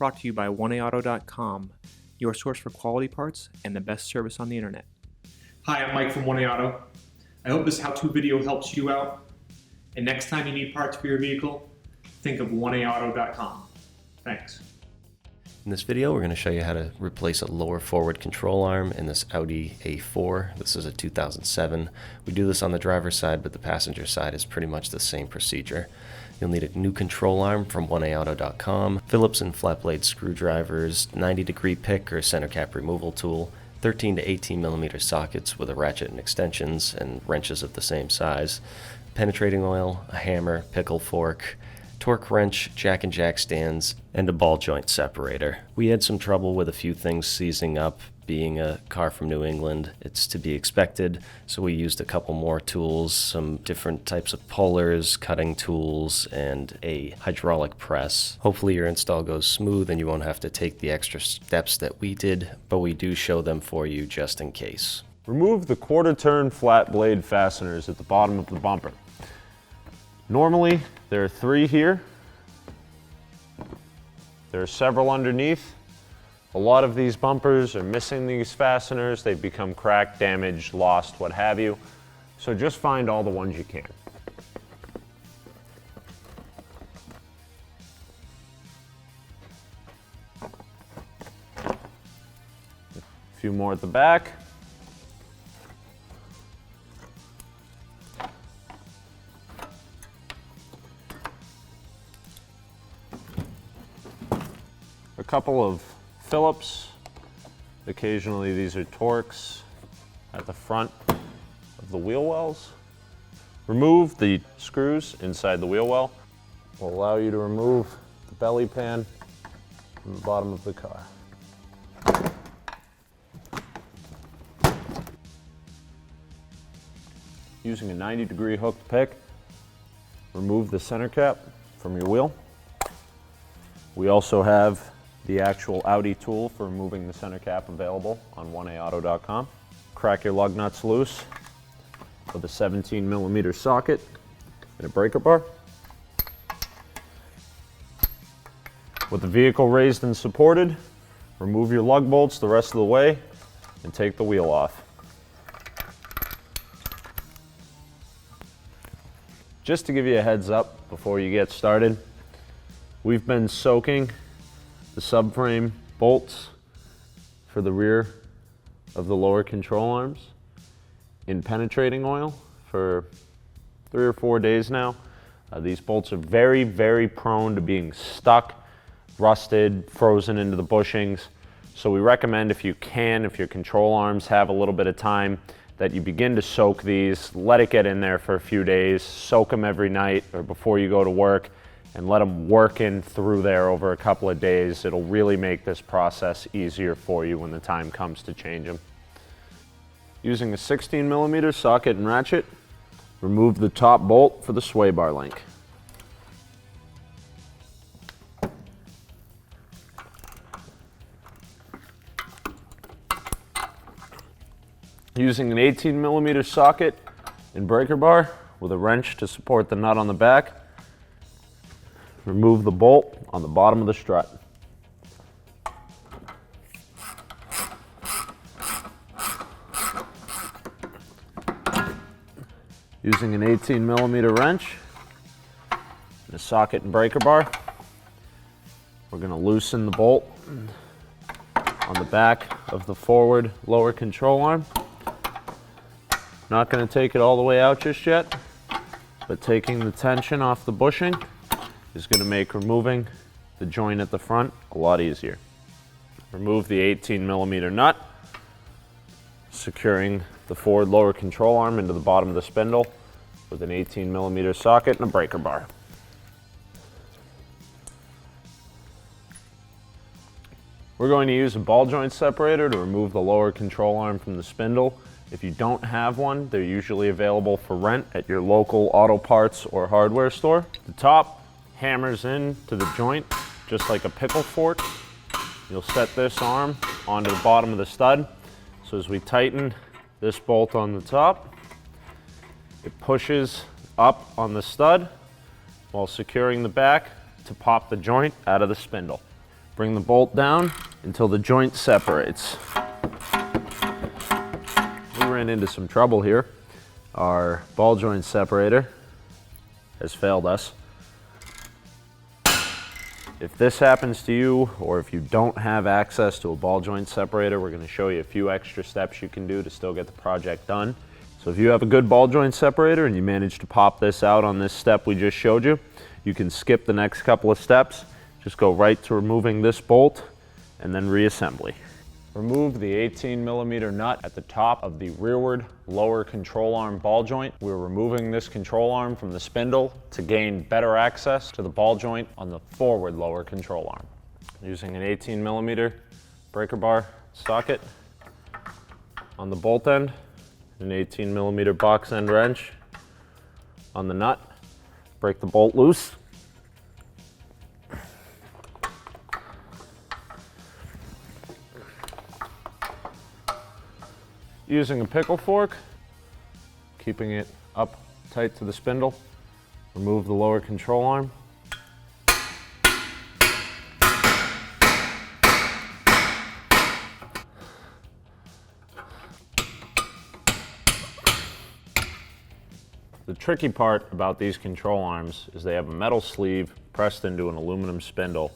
brought to you by 1AAuto.com, your source for quality parts and the best service on the internet. Hi, I'm Mike from 1A Auto. I hope this how-to video helps you out. And next time you need parts for your vehicle, think of 1AAuto.com. Thanks. In this video, we're going to show you how to replace a lower forward control arm in this Audi A4. This is a 2007. We do this on the driver's side, but the passenger side is pretty much the same procedure. You'll need a new control arm from 1AAuto.com, Phillips and flat blade screwdrivers, 90-degree pick or center cap removal tool, 13 to 18 millimeter sockets with a ratchet and extensions, and wrenches of the same size, penetrating oil, a hammer, pickle fork, torque wrench, jack and jack stands, and a ball joint separator. We had some trouble with a few things seizing up. Being a car from New England, it's to be expected, so we used a couple more tools, some different types of pullers, cutting tools, and a hydraulic press. Hopefully your install goes smooth and you won't have to take the extra steps that we did, but we do show them for you just in case. Remove the quarter-turn flat blade fasteners at the bottom of the bumper. Normally, there are 3 here. There are several underneath. A lot of these bumpers are missing these fasteners. They've become cracked, damaged, lost, what have you. So just find all the ones you can. A few more at the back. A couple of Phillips. Occasionally these are Torx at the front of the wheel wells. Remove the screws inside the wheel well. Will allow you to remove the belly pan from the bottom of the car. Using a 90-degree hooked pick, remove the center cap from your wheel. We also have the actual Audi tool for removing the center cap available on 1AAuto.com. Crack your lug nuts loose with a 17 millimeter socket and a breaker bar. With the vehicle raised and supported, remove your lug bolts the rest of the way and take the wheel off. Just to give you a heads up before you get started, we've been soaking the subframe bolts for the rear of the lower control arms in penetrating oil for 3 or 4 days now. These bolts are very, very prone to being stuck, rusted, frozen into the bushings. So we recommend if you can, if your control arms have a little bit of time, that you begin to soak these, let it get in there for a few days, soak them every night or before you go to work, and let them work in through there over a couple of days. It'll really make this process easier for you when the time comes to change them. Using a 16 millimeter socket and ratchet, remove the top bolt for the sway bar link. Using an 18 millimeter socket and breaker bar with a wrench to support the nut on the back, remove the bolt on the bottom of the strut. Using an 18 millimeter wrench and a socket and breaker bar, we're going to loosen the bolt on the back of the forward lower control arm. Not going to take it all the way out just yet, but taking the tension off the bushing is going to make removing the joint at the front a lot easier. Remove the 18 millimeter nut, securing the forward lower control arm into the bottom of the spindle with an 18 millimeter socket and a breaker bar. We're going to use a ball joint separator to remove the lower control arm from the spindle. If you don't have one, they're usually available for rent at your local auto parts or hardware store. The top hammers in to the joint just like a pickle fork. You'll set this arm onto the bottom of the stud. So as we tighten this bolt on the top, it pushes up on the stud while securing the back to pop the joint out of the spindle. Bring the bolt down until the joint separates. We ran into some trouble here. Our ball joint separator has failed us. If this happens to you, or if you don't have access to a ball joint separator, we're going to show you a few extra steps you can do to still get the project done. So if you have a good ball joint separator and you manage to pop this out on this step we just showed you, you can skip the next couple of steps. Just go right to removing this bolt and then reassembly. Remove the 18mm nut at the top of the rearward lower control arm ball joint. We're removing this control arm from the spindle to gain better access to the ball joint on the forward lower control arm. Using an 18mm breaker bar socket on the bolt end, an 18mm box end wrench on the nut. Break the bolt loose. Using a pickle fork, keeping it up tight to the spindle, remove the lower control arm. The tricky part about these control arms is they have a metal sleeve pressed into an aluminum spindle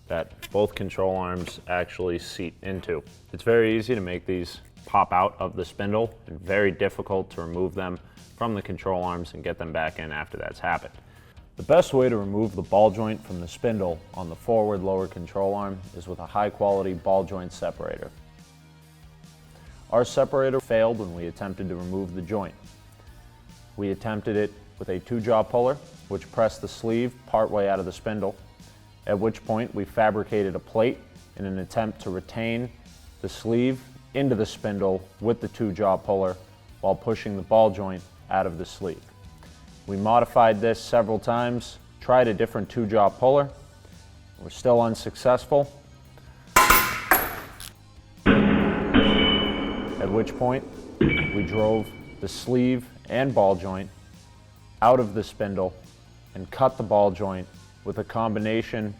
that both control arms actually seat into. It's very easy to make these pop out of the spindle and very difficult to remove them from the control arms and get them back in after that's happened. The best way to remove the ball joint from the spindle on the forward lower control arm is with a high quality ball joint separator. Our separator failed when we attempted to remove the joint. We attempted it with a 2-jaw puller, which pressed the sleeve partway out of the spindle, at which point we fabricated a plate in an attempt to retain the sleeve into the spindle with the 2-jaw puller while pushing the ball joint out of the sleeve. We modified this several times, tried a different 2-jaw puller, we're still unsuccessful, at which point we drove the sleeve and ball joint out of the spindle and cut the ball joint with a combination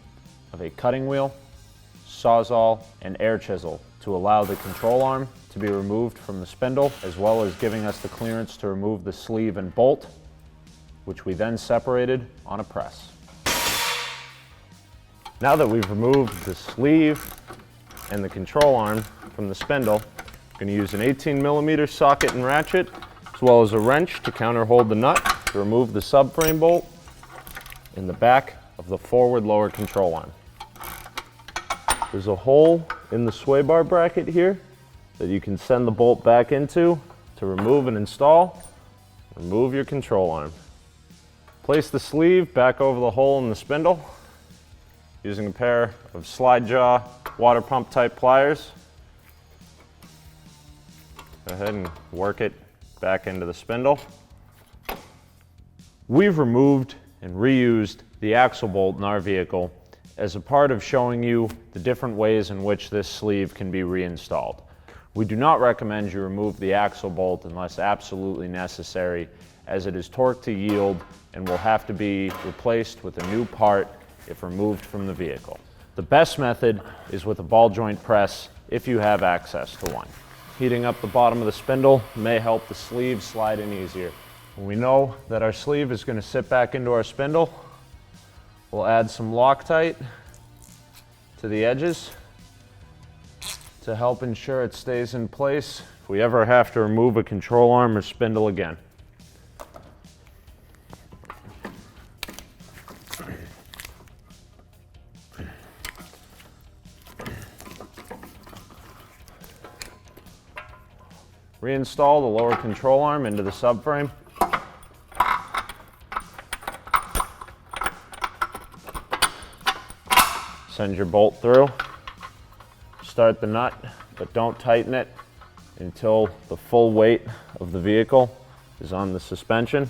of a cutting wheel, sawzall, and air chisel to allow the control arm to be removed from the spindle, as well as giving us the clearance to remove the sleeve and bolt, which we then separated on a press. Now that we've removed the sleeve and the control arm from the spindle, I'm going to use an 18mm socket and ratchet, as well as a wrench to counterhold the nut to remove the subframe bolt in the back of the forward lower control arm. There's a hole in the sway bar bracket here that you can send the bolt back into to remove and install. Remove your control arm. Place the sleeve back over the hole in the spindle using a pair of slide jaw water pump type pliers. Go ahead and work it back into the spindle. We've removed and reused the axle bolt in our vehicle as a part of showing you the different ways in which this sleeve can be reinstalled. We do not recommend you remove the axle bolt unless absolutely necessary, as it is torqued to yield and will have to be replaced with a new part if removed from the vehicle. The best method is with a ball joint press if you have access to one. Heating up the bottom of the spindle may help the sleeve slide in easier. When we know that our sleeve is going to sit back into our spindle, we'll add some Loctite to the edges to help ensure it stays in place if we ever have to remove a control arm or spindle again. Reinstall the lower control arm into the subframe. Send your bolt through. Start the nut, but don't tighten it until the full weight of the vehicle is on the suspension.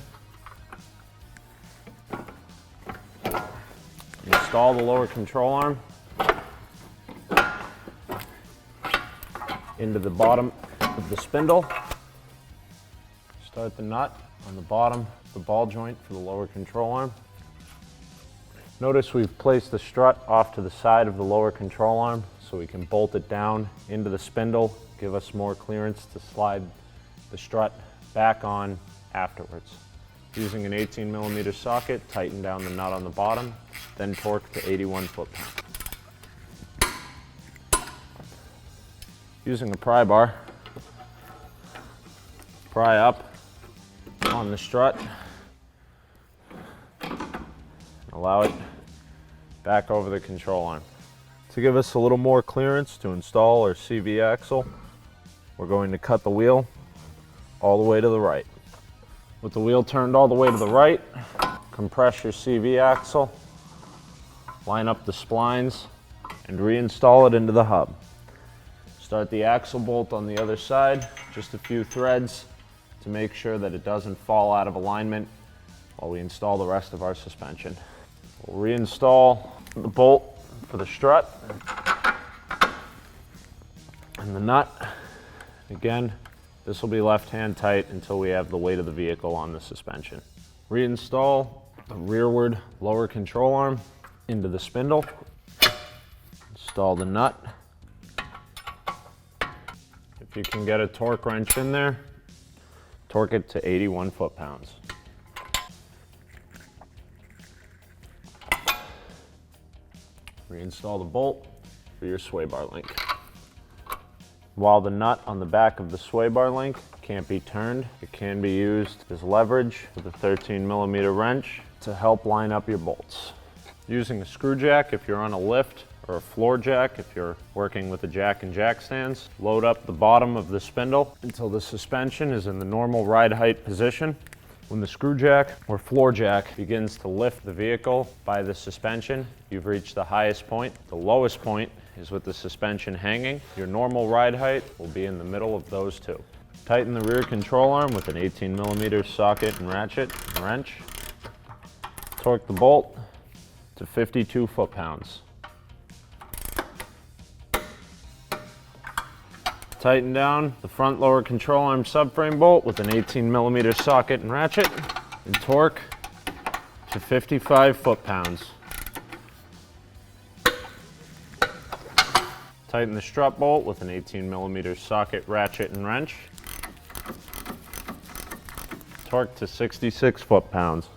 Install the lower control arm into the bottom of the spindle. Start the nut on the bottom of the ball joint for the lower control arm. Notice we've placed the strut off to the side of the lower control arm so we can bolt it down into the spindle, give us more clearance to slide the strut back on afterwards. Using an 18mm socket, tighten down the nut on the bottom, then torque to 81 foot-pounds. Using a pry bar, pry up on the strut, allow it back over the control arm. To give us a little more clearance to install our CV axle, we're going to cut the wheel all the way to the right. With the wheel turned all the way to the right, compress your CV axle, line up the splines, and reinstall it into the hub. Start the axle bolt on the other side, just a few threads to make sure that it doesn't fall out of alignment while we install the rest of our suspension. We'll reinstall the bolt for the strut and the nut. Again, this will be left-hand tight until we have the weight of the vehicle on the suspension. Reinstall the rearward lower control arm into the spindle. Install the nut. If you can get a torque wrench in there, torque it to 81 foot-pounds. Reinstall the bolt for your sway bar link. While the nut on the back of the sway bar link can't be turned, it can be used as leverage with a 13mm wrench to help line up your bolts. Using a screw jack if you're on a lift, or a floor jack if you're working with the jack and jack stands, load up the bottom of the spindle until the suspension is in the normal ride height position. When the screw jack or floor jack begins to lift the vehicle by the suspension, you've reached the highest point. The lowest point is with the suspension hanging. Your normal ride height will be in the middle of those two. Tighten the rear control arm with an 18mm socket and ratchet and wrench. Torque the bolt to 52 foot-pounds. Tighten down the front lower control arm subframe bolt with an 18mm socket and ratchet, and torque to 55 foot-pounds. Tighten the strut bolt with an 18mm socket, ratchet, and wrench. Torque to 66 foot-pounds.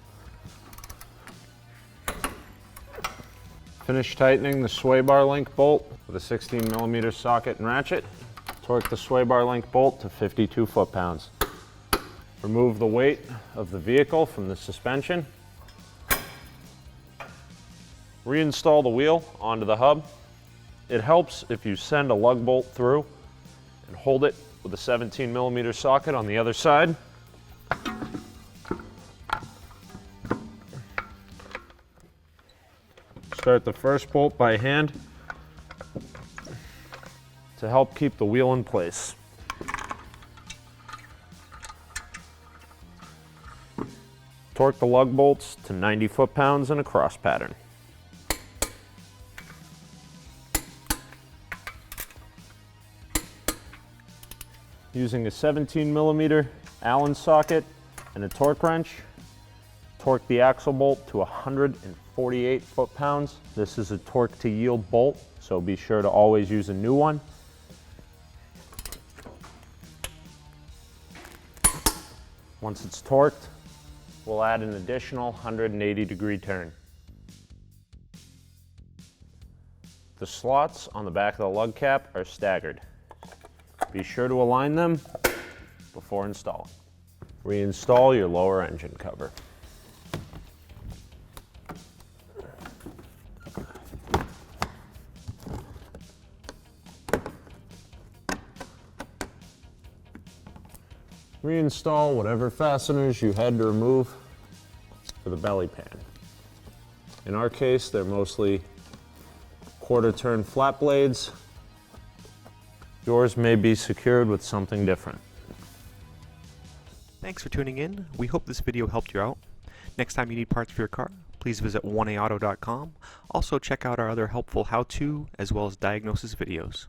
Finish tightening the sway bar link bolt with a 16mm socket and ratchet. Torque the sway bar link bolt to 52 foot-pounds. Remove the weight of the vehicle from the suspension. Reinstall the wheel onto the hub. It helps if you send a lug bolt through and hold it with a 17mm socket on the other side. Start the first bolt by hand to help keep the wheel in place. Torque the lug bolts to 90 foot-pounds in a cross pattern. Using a 17mm Allen socket and a torque wrench, torque the axle bolt to 148 foot-pounds. This is a torque to yield bolt, so be sure to always use a new one. Once it's torqued, we'll add an additional 180-degree turn. The slots on the back of the lug cap are staggered. Be sure to align them before installing. Reinstall your lower engine cover. Reinstall whatever fasteners you had to remove for the belly pan. In our case, they're mostly quarter-turn flat blades. Yours may be secured with something different. Thanks for tuning in. We hope this video helped you out. Next time you need parts for your car, please visit 1aauto.com. Also check out our other helpful how-to as well as diagnosis videos.